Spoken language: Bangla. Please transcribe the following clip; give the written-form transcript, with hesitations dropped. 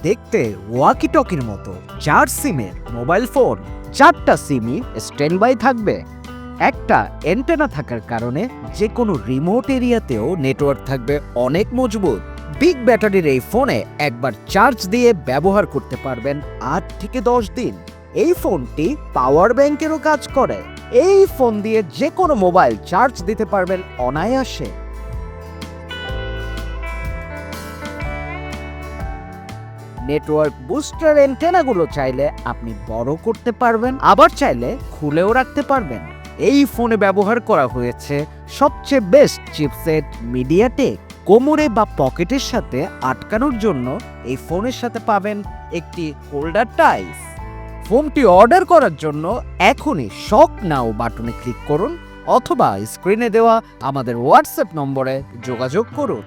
দেখতে ওয়াকি টকির মতো। 4 সিমের মোবাইল ফোন, 4টা সিমই স্ট্যান্ড বাই থাকবে। একটা অ্যান্টেনা থাকার কারণে যে কোনো রিমোট এরিয়াতেও নেটওয়ার্ক থাকবে অনেক মজবুত। বিগ ব্যাটারির এই ফোনে একবার চার্জ দিয়ে ব্যবহার করতে পারবেন 8 থেকে 10 দিন। এই ফোনটি পাওয়ার ব্যাংকেরও কাজ করে। এই ফোন দিয়ে যে কোনো মোবাইল চার্জ দিতে পারবেন অনায়াসে। নেটওয়ার্ক বুস্টার অ্যান্টেনাগুলো চাইলে আপনি বড় করতে পারবেন, আবার চাইলে খুলেও রাখতে পারবেন। এই ফোনে ব্যবহার করা হয়েছে সবচেয়ে বেস্ট চিপসেট মিডিয়াটেক। কোমরে বা পকেটের সাথে আটকানোর জন্য এই ফোনের সাথে পাবেন একটি হোল্ডার টাইস। ফোনটি অর্ডার করার জন্য এখনই শপ নাও বাটনে ক্লিক করুন অথবা স্ক্রিনে দেওয়া আমাদের হোয়াটসঅ্যাপ নম্বরে যোগাযোগ করুন।